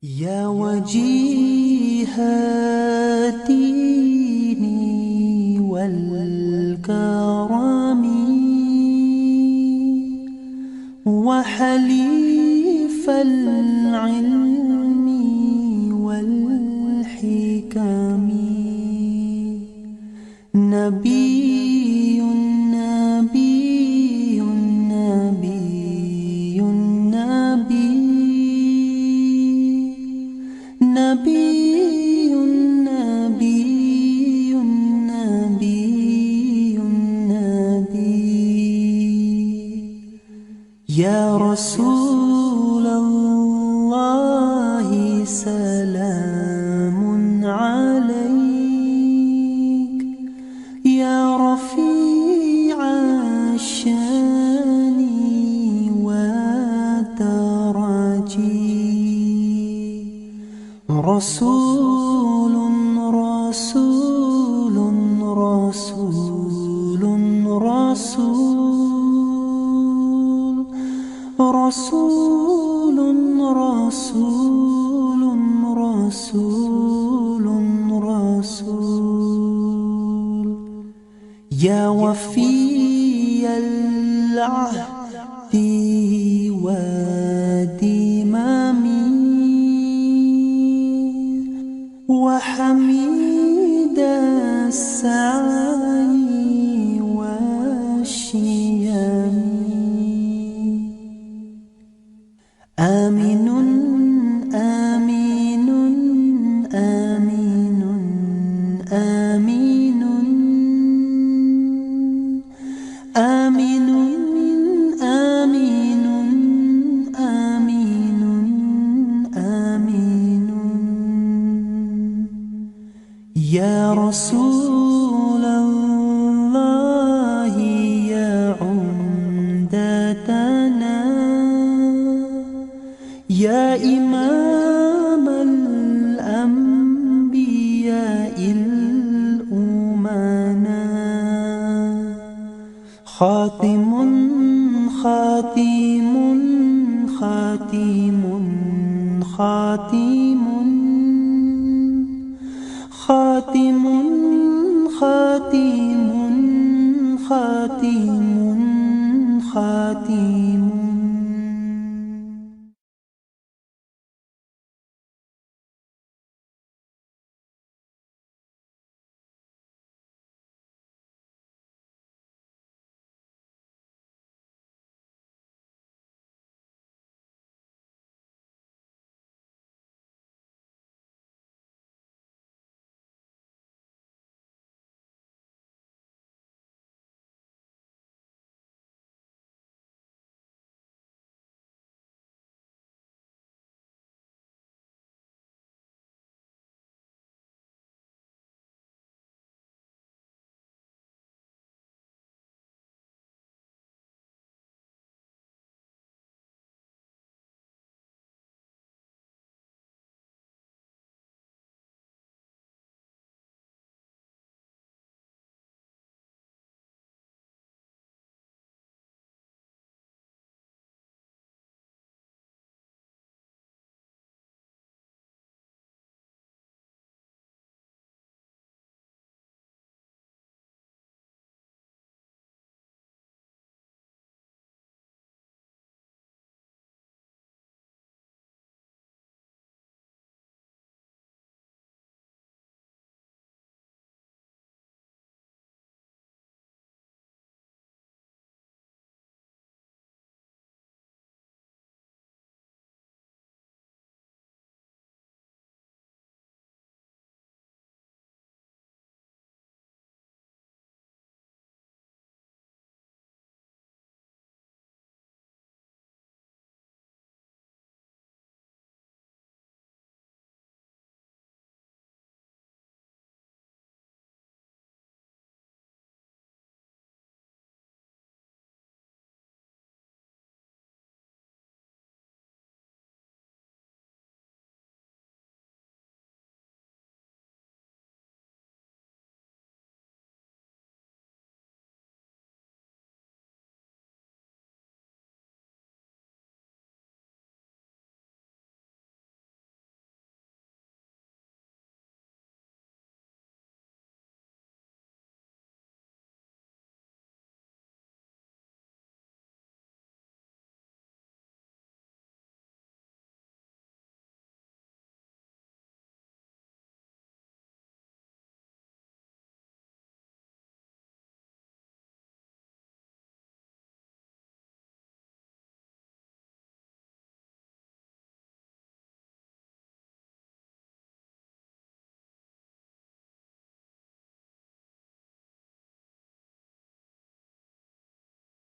يا وجيه الدين والكرم وحليف العلم والحكم، نبي نبي نبي نبي نبي نبي نبي نبي يا رسول الله سلام عليك، يا رفيع الشان والدرجي، رسول رسول رسول رسول رسول رسول رسول رسول يا وفي العهد والذمم وحميد السعي والشيم، آمين آمين آمين آمين آمين آمين آمين آمين يا رسول الله يا عمدتنا، يا إمام الأنبياء الأمنا، خاتم خاتم خاتم خاتم خاتم خاتم خاتم خاتم